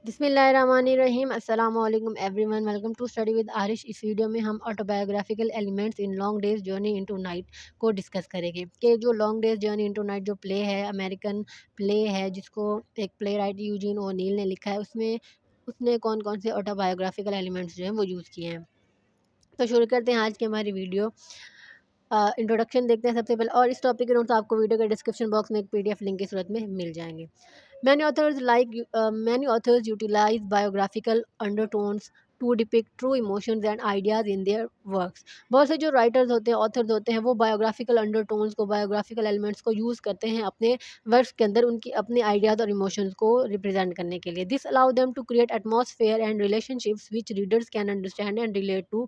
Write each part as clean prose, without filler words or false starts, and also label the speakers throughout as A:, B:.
A: बिस्मिल्लाहिर्रहमानिर्रहीम अस्सलाम वालेकुम everyone. Welcome to study with Arish. इस वीडियो में हम autobiographical elements in Long Day's Journey into Night को डिस्कस करेंगे कि जो Long Day's Journey into Night जो प्ले है, अमेरिकन प्ले है जिसको एक प्ले राइट यूजीन ओनील ने लिखा है, उसमें उसने कौन कौन से ऑटोबायोग्राफिकल एलिमेंट्स जो हैं वो यूज़ किए हैं। तो शुरू करते हैं आज की हमारी वीडियो। इंट्रोडक्शन देखते हैं सबसे पहले, और इस टॉपिक के नोट्स आपको वीडियो के डिस्क्रिप्शन बॉक्स में एक पीडीएफ लिंक की सूरत में मिल जाएंगे। Many authors utilize biographical undertones to depict true emotions and ideas in their works. बहुत से जो राइटर्स होते हैं, ऑथर्स होते हैं, वो बायोग्राफिकल अंडरटोन्स को, बायोग्राफिकल एलिमेंट्स को यूज़ करते हैं अपने वर्क्स के अंदर उनकी अपने आइडियाज़ और इमोशंस को रिप्रेजेंट करने के लिए। This allow them to create atmosphere and relationships which readers can understand and relate to.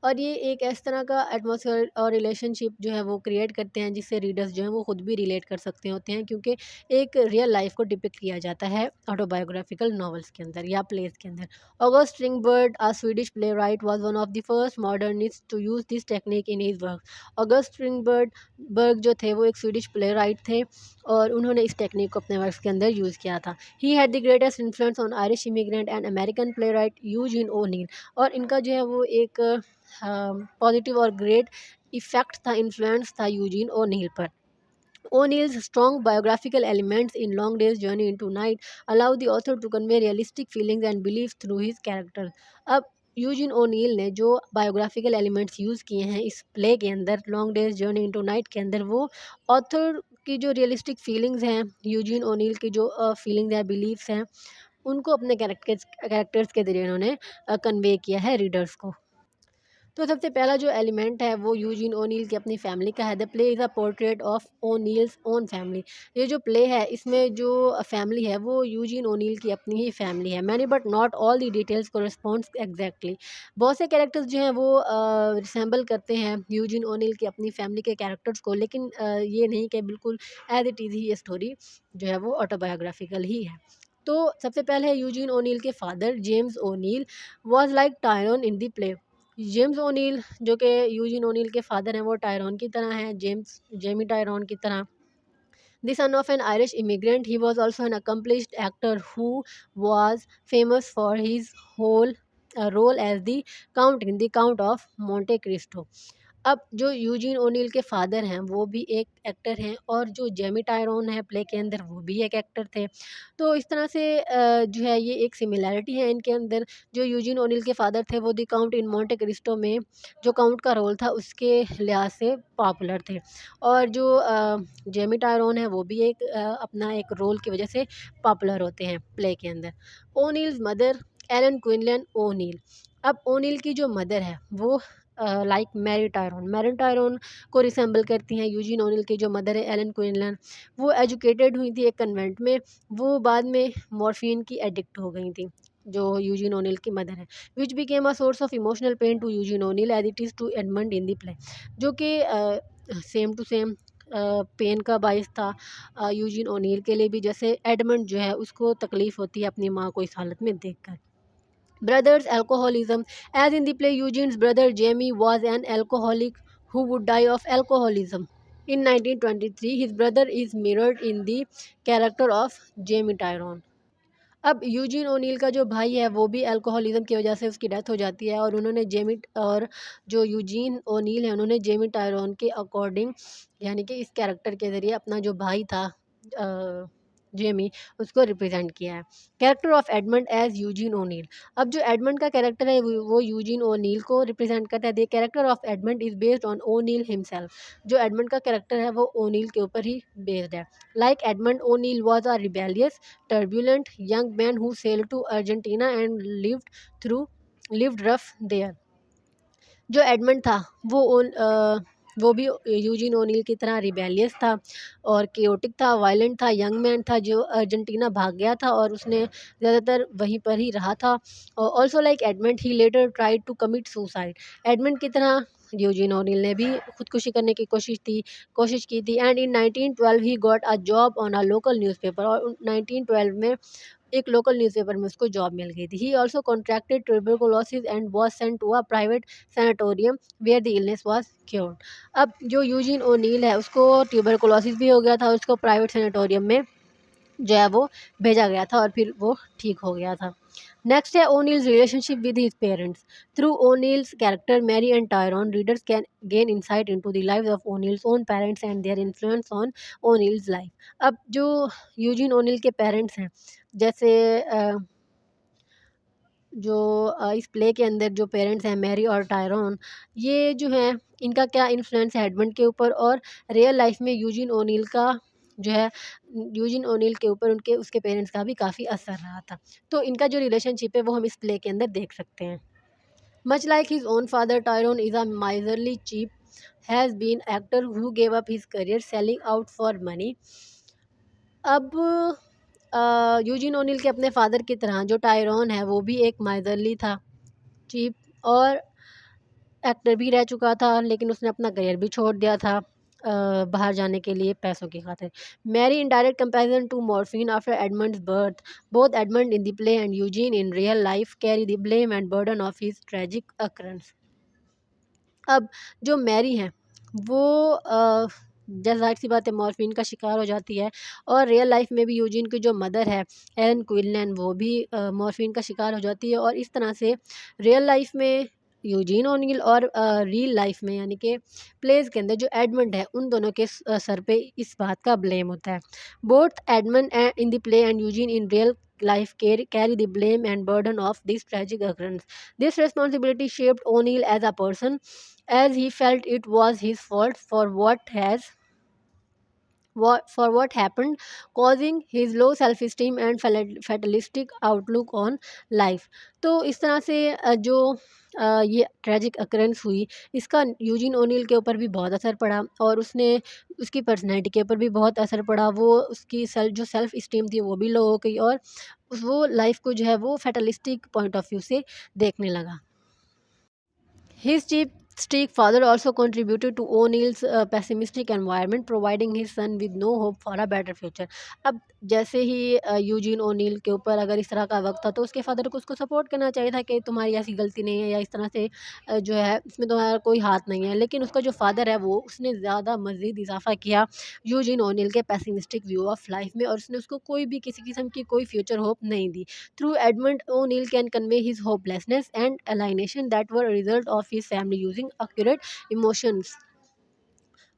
A: और ये एक इस तरह का एटमॉस्फेयर और रिलेशनशिप जो है वो क्रिएट करते हैं जिससे रीडर्स जो हैं वो खुद भी रिलेट कर सकते होते हैं, क्योंकि एक रियल लाइफ को डिपिक्ट किया जाता है ऑटोबायोग्राफिकल नॉवेल्स के अंदर या प्लेस के अंदर। August Strindberg, a Swedish playwright, was one of the first modernist to use this technique in his work. August Strindberg berg जो थे वो एक स्वीडिश प्ले राइट थे और उन्होंने इस टेक्निक को अपने वर्क्स के अंदर यूज़ किया था। He had the greatest influence on Irish immigrant and American playwright Eugene O'Neill. और इनका जो है वो एक पॉजिटिव और ग्रेट इफेक्ट था, इन्फ्लुएंस था यूजीन ओनील पर। O'Neill's strong biographical elements in Long Day's Journey into Night allow the author to convey realistic feelings and beliefs through his characters. अब यूजिन ओनील ने जो बायोग्राफिकल एलिमेंट्स यूज़ किए हैं इस play के अंदर, long Day's Journey into night के अंदर, वो ऑथर की जो रियलिस्टिक फीलिंग्स हैं, यूजिन ओनील की जो फीलिंग्स हैं, बिलीव्स हैं, उनको अपने कैरेक्टर्स के ज़रिए उन्होंने कन्वे किया है रीडर्स को। तो सबसे पहला जो एलिमेंट है वो यूजीन ओनील की अपनी फैमिली का है। The play is a portrait of O'Neill's own family. ये जो प्ले है इसमें जो फैमिली है वो यूजीन ओनील की अपनी ही फैमिली है। Many but not all the details corresponds exactly. बहुत से कैरेक्टर्स जो हैं वो रिसेंबल करते हैं यूजीन ओनील की अपनी फैमिली के कैरेक्टर्स को, लेकिन ये नहीं कि बिल्कुल एज इट इज़ ही ये स्टोरी जो है वो ऑटोबायोग्राफिकल ही है। तो सबसे पहले है यूजीन ओनील के father James O'Neill was like Tyrone in the play. James O'Neill जो कि यूजिन ओनील के फादर हैं वो टायरॉन की तरह हैं, जेमी टायरॉन की तरह। The son of an Irish immigrant, he was also an accomplished actor who was famous for his whole role as the Count in The Count of Monte Cristo. अब जो Eugene O'Neill के father हैं वो भी एक actor हैं और जो जेमी टायरॉन है प्ले के अंदर वो भी एक एक्टर थे। तो इस तरह से जो है ये एक सिमिलैरिटी है इनके अंदर। जो यूजीन ओनील के फादर थे वो the count in Monte Cristo में जो काउंट का रोल था उसके लिहाज से पॉपुलर थे, और जो जेमी टायरॉन है वो भी एक अपना एक रोल की वजह से पॉपुलर होते हैं प्ले के अंदर। ओनील्स मदर एलन क्विनलन ओनील। अब ओनील की जो मदर है वो लाइक मैरी टायरॉन को रिसेंबल करती हैं। यूजीन ओनील की जो मदर है एलन क्विनलन, वो एजुकेटेड हुई थी एक कन्वेंट में, वो बाद में मॉर्फिन की एडिक्ट हो गई थी जो यूजीन ओनील की मदर है, which became a source of emotional pain to Eugene O'Neill as it is to Edmund in the play. जो कि सेम टू सेम पेन का बायस था यूजीन ओनील के लिए भी, जैसे एडमंड जो है उसको तकलीफ़ होती है अपनी माँ को इस हालत में देखकर। Brothers' alcoholism. As in the play, Eugene's brother Jamie was an alcoholic who would die of alcoholism. In 1923, his brother is mirrored in the character of Jamie Tyrone. अब यूजीन ओनील का जो भाई है वो भी अल्कोहलिज्म की वजह से उसकी डेथ हो जाती है, और उन्होंने जेमी और जो यूजीन ओनील है उन्होंने जेमी टायरॉन के अकॉर्डिंग, यानी कि इस कैरेक्टर के ज़रिए अपना जो भाई था जेमी, उसको रिप्रेजेंट किया है। Character of Edmund as Eugene O'Neill. अब जो एडमंड का कैरेक्टर है वो यूजीन ओनील को रिप्रेजेंट करता है। The character of Edmund is based on O'Neill himself. जो एडमंड का कैरेक्टर है वो ओनील के ऊपर ही बेस्ड है। Like Edmund O'Neill was a rebellious turbulent young man who sailed to Argentina and lived rough there. जो एडमंड था वो भी यूजीन ओनील की तरह रिबेलियस था और केओटिक था, वायलेंट था, यंग मैन था जो अर्जेंटीना भाग गया था और उसने ज़्यादातर वहीं पर ही रहा था। और also like Edmund he later tried to commit suicide. Edmund की तरह यूजीन ओनील ने भी खुदकुशी करने की कोशिश की थी। And in 1912 he got a job on a local newspaper. और 1912 में एक लोकल न्यूज़पेपर में उसको जॉब मिल गई थी। He also contracted tuberculosis and was sent to a private sanatorium where the illness was cured. अब जो यूजीन ओनील है उसको ट्यूबरकुलोसिस भी हो गया था, उसको प्राइवेट सैनाटोरियम में जो है वो भेजा गया था और फिर वो ठीक हो गया था। नेक्स्ट है O'Neill's relationship with his parents. Through O'Neill's character Mary and Tyrone readers can gain insight into the lives of O'Neill's own parents and their influence on O'Neill's life. अब जो यूजीन ओनील के parents हैं, जैसे जो इस play के अंदर जो पेरेंट्स हैं मैरी और टायरॉन, ये जो हैं इनका क्या इन्फ्लुएंस है एडमंड के ऊपर, और रियल लाइफ में यूजीन ओनील का जो है यूजिन ओनील के ऊपर उनके उसके पेरेंट्स का भी काफ़ी असर रहा था। तो इनका जो रिलेशनशिप है वो हम इस प्ले के अंदर देख सकते हैं। Much like his own father Tyrone is a miserly cheap has been actor who gave up his career selling out for money. अब यूजिन ओनील के अपने फादर की तरह जो टायरॉन है वो भी एक माइजरली था, चीप और एक्टर भी रह चुका था, लेकिन उसने अपना करियर भी छोड़ दिया था बाहर जाने के लिए पैसों की खातिर। Mary in direct comparison to morphine after Edmund's birth. Both Edmund in the play and Eugene in real life carry the blame and burden of his tragic occurrence. अब जो मैरी हैं वो जैसे ज़ाहिर सी बात है मॉर्फिन का शिकार हो जाती है, और रियल लाइफ में भी यूजीन की जो मदर है एलन क्विनलैन वो भी मॉर्फिन का शिकार हो जाती है, और इस तरह से रियल लाइफ में यूजीन ओनील और रियल लाइफ में यानी कि प्लेस के अंदर जो एडमंड है उन दोनों के सर पे इस बात का ब्लेम होता है। Both Edmund in the play and Eugene in real life carry the blame and burden of this tragic occurrence. This responsibility shaped O'Neill as a person, as he felt it was his fault for what happened, causing his low self-esteem and fatalistic outlook on life. तो इस तरह से जो ये tragic occurrence हुई, इसका Eugene O'Neill के ऊपर भी बहुत असर पड़ा, और उसने उसकी पर्सनैलिटी के ऊपर भी बहुत असर पड़ा। वो उसकी जो सेल्फ इस्टीम थी वो भी लो हो गई, और वो लाइफ को जो है वो फैटलिस्टिक पॉइंट ऑफ व्यू से देखने लगा। His cheap-streak father also contributed to O'Neill's pessimistic environment, providing his son with no hope for a better future. अब जैसे ही यूजीन ओनील के ऊपर अगर इस तरह का वक्त था तो उसके फादर को उसको सपोर्ट करना चाहिए था कि तुम्हारी ऐसी गलती नहीं है, या इस तरह से जो है इसमें तुम्हारा कोई हाथ नहीं है। लेकिन उसका जो फादर है वो उसने ज़्यादा मज़ीद इजाफा किया यूजीन ओनील के पेसिमिस्टिक व्यू ऑफ लाइफ में, और उसने उसको कोई भी किसी किस्म की कोई फ्यूचर होप नहीं दी। Through Edmund, O'Neill can convey his hopelessness and alienation that were a result of his family using accurate emotions.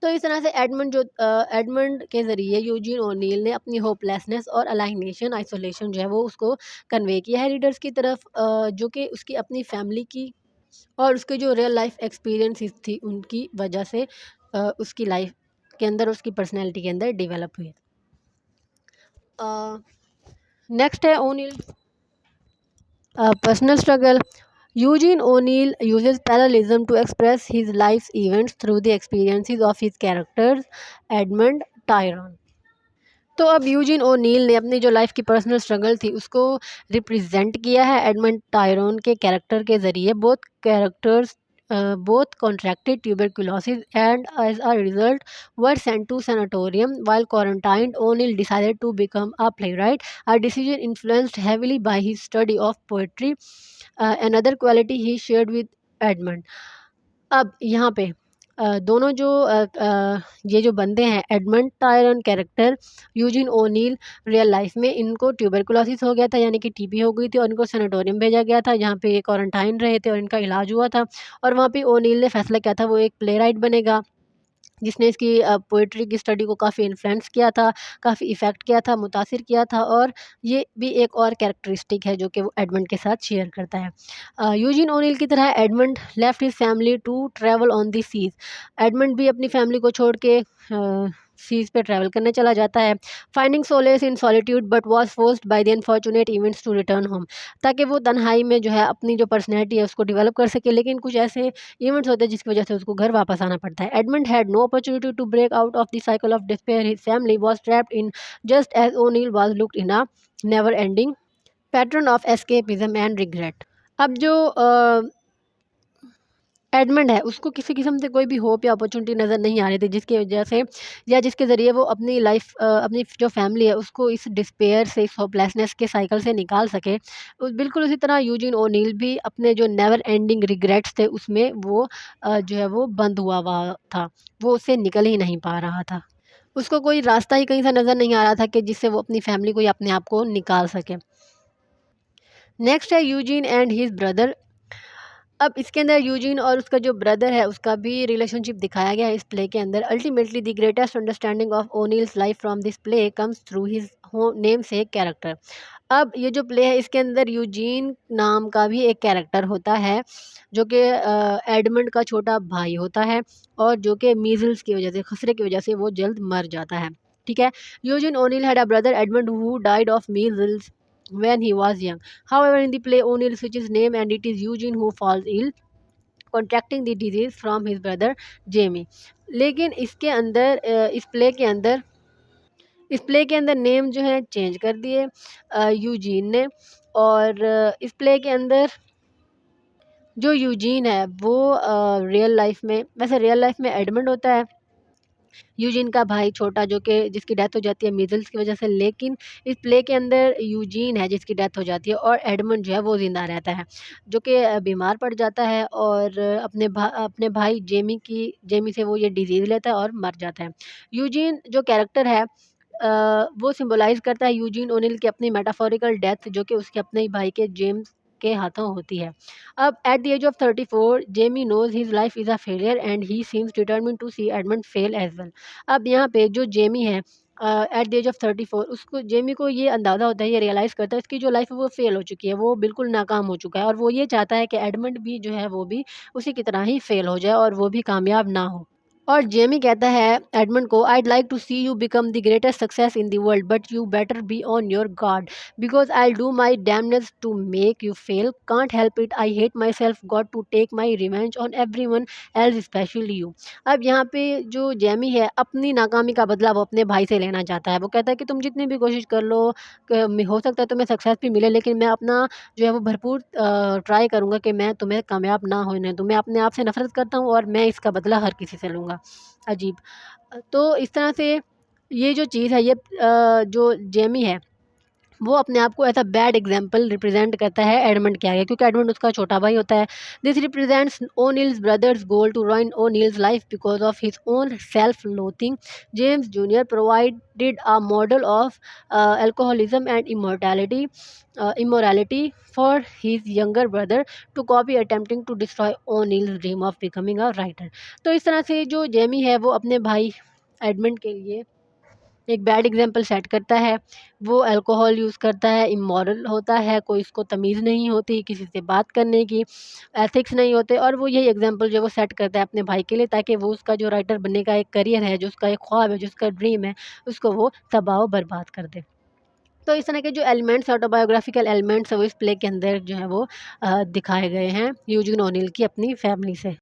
A: तो इस तरह से एडमंड के ज़रिए यूजीन ओनील ने अपनी होपलेसनेस और अलाइनेशन आइसोलेशन जो है वो उसको कन्वे किया है रीडर्स की तरफ, जो कि उसकी अपनी फैमिली की और उसके जो रियल लाइफ एक्सपीरियंसेस थी उनकी वजह से उसकी लाइफ के अंदर उसकी पर्सनैलिटी के अंदर डेवलप हुई। नेक्स्ट है O'Neill personal struggle. Eugene O'Neill uses parallelism to express his life's events through the experiences of his characters, Edmund, Tyrone. तो अब यूजिन ओनील ने अपनी जो लाइफ की पर्सनल स्ट्रगल थी उसको रिप्रेजेंट किया है एडमंड टायरोन के कैरेक्टर के ज़रिए। Both characters both contracted tuberculosis and as a result were sent to sanatorium. While quarantined, O'Neill decided to become a playwright, a decision influenced heavily by his study of poetry, another quality he shared with Edmund. अब यहाँ पे दोनों जो ये जो बंदे हैं Edmund Tyrone character, Eugene O'Neill real life में इनको ट्यूबरकुलोसिस हो गया था यानी कि टीबी हो गई थी, और इनको सैनिटोरियम भेजा गया था जहाँ पे ये क्वारंटाइन रहे थे और इनका इलाज हुआ था। और वहाँ पे ओनील ने फैसला किया था वो एक प्ले राइट बनेगा, जिसने इसकी पोइट्री की स्टडी को काफ़ी इन्फ्लुएंस किया था, काफ़ी इफ़ेक्ट किया था, मुतासिर किया था। और ये भी एक और कैरेक्टरिस्टिक है जो कि वो एडमंड के साथ शेयर करता है। यूजिन ओनील की तरह Edmund left his family to travel on the seas. Edmund भी अपनी फैमिली को छोड़ के सीज़ पे ट्रैवल करने चला जाता है, finding solace in solitude but was forced by the unfortunate events to return home, ताकि वो तन्हाई में जो है अपनी जो पर्सनैलिटी है उसको डेवलप कर सके। लेकिन कुछ ऐसे इवेंट्स होते हैं जिसकी वजह से उसको घर वापस आना पड़ता है। Edmund had no opportunity to break out of the cycle of despair, his family was trapped in just as O'Neill was locked in a never ending pattern of escapism and regret. अब जो Edmund है उसको किसी किस्म से कोई भी hope या अपॉर्चुनिटी नज़र नहीं आ रही थी, जिसकी वजह से या जिसके ज़रिए वो अपनी लाइफ अपनी जो फैमिली है उसको इस डिस्पेयर से, इस होपलेसनेस के साइकिल से निकाल सके। बिल्कुल उसी तरह यूजिन ओनील भी अपने जो नेवर एंडिंग रिग्रेट्स थे उसमें वो जो है वो बंद हुआ था, वो उससे निकल ही नहीं पा रहा था। उसको कोई रास्ता ही कहीं से नज़र नहीं आ रहा था कि जिससे वो अपनी फैमिली को या अपने आप को निकाल सके। नेक्स्ट है यूजीन एंड हिज ब्रदर। अब इसके अंदर यूजीन और उसका जो ब्रदर है उसका भी रिलेशनशिप दिखाया गया है इस प्ले के अंदर। Ultimately the greatest understanding of O'Neill's life from this play comes through his namesake character. अब ये जो प्ले है इसके अंदर यूजीन नाम का भी एक कैरेक्टर होता है जो कि एडमंड का छोटा भाई होता है और जो कि मीजल्स की वजह से, खसरे की वजह से वो जल्द मर जाता है। ठीक है। Eugene O'Neill had a brother Edmund who died of measles when he was young. However, in the play, O'Neill switches name and it is Eugene who falls ill, contracting the disease from his brother Jamie. लेकिन इसके अंदर इस play के अंदर name जो है change कर दिए यूजीन ने। और इस प्ले के अंदर जो यूजीन है वो रियल लाइफ में, वैसे रियल लाइफ में एडमंड होता है, यूजीन का भाई छोटा जो कि जिसकी डेथ हो जाती है मीजल्स की वजह से। लेकिन इस प्ले के अंदर यूजीन है जिसकी डेथ हो जाती है और एडमंड जो है वो ज़िंदा रहता है, जो कि बीमार पड़ जाता है और अपने भाई जेमी से वो ये डिजीज़ लेता है और मर जाता है। यूजीन जो कैरेक्टर है वो सिंबलाइज़ करता है यूजीन ओनिल की अपनी मेटाफोरिकल डेथ जो कि उसके अपने ही भाई के जेम्स के हाथों होती है। अब at the age of 34 Jamie knows his life is a failure and he seems determined to see Edmund fail as well. अब यहाँ पे जो जेमी है एट द एज ऑफ 34 उसको जेमी को ये अंदाज़ा होता है, ये रियलाइज़ करता है उसकी जो लाइफ है वो फेल हो चुकी है, वो बिल्कुल नाकाम हो चुका है और वो ये चाहता है कि एडमंड भी जो है वो भी उसी की तरह ही फेल हो जाए और वो भी कामयाब ना हो। और जेमी कहता है एडमंड को, "I'd like to see you become the greatest success in the world, but you better be on your guard because I'll do my damnedest to make you fail. Can't help it. I hate myself. Got to take my revenge on everyone else, especially you." अब यहाँ पे जो Jamie है अपनी नाकामी का बदला वो अपने भाई से लेना चाहता है। वो कहता है कि तुम जितनी भी कोशिश कर लो, हो सकता है तुम्हें सक्सेस भी मिले, लेकिन मैं अपना जो है वो भरपूर ट्राई करूँगा कि मैं तुम्हें कामयाब ना होने दूँ। मैं अपने आप से नफ़रत करता हूँ और मैं इसका बदला हर किसी से लूँगा। अजीब। तो इस तरह से ये जो चीज़ है ये जो जेमी है वो अपने आप को as a bad example represent करता है एडमंड के आगे, क्योंकि एडमंड उसका छोटा भाई होता है। This represents O'Neill's brother's goal to ruin O'Neill's life because of his own self loathing. James junior provided a model of alcoholism and immorality for his younger brother to copy, attempting to destroy O'Neill's dream of becoming a writer. तो इस तरह से जो Jamie है वो अपने भाई Edmund के लिए एक बैड एग्जाम्पल सेट करता है। वो अल्कोहल यूज़ करता है, इमोरल होता है, कोई इसको तमीज़ नहीं होती किसी से बात करने की, एथिक्स नहीं होते, और वो यही एग्जाम्पल जो है वो सेट करता है अपने भाई के लिए ताकि वो उसका जो राइटर बनने का एक करियर है, जो उसका एक ख्वाब है, जो उसका ड्रीम है, उसको वो तबाह व बर्बाद कर दे। तो इस तरह के जो एलिमेंट्स ऑटोबायोग्राफिकल एलिमेंट्स हैं वो इस प्ले के अंदर जो है वो दिखाए गए हैं यूजिन ओनिल की अपनी फैमिली से।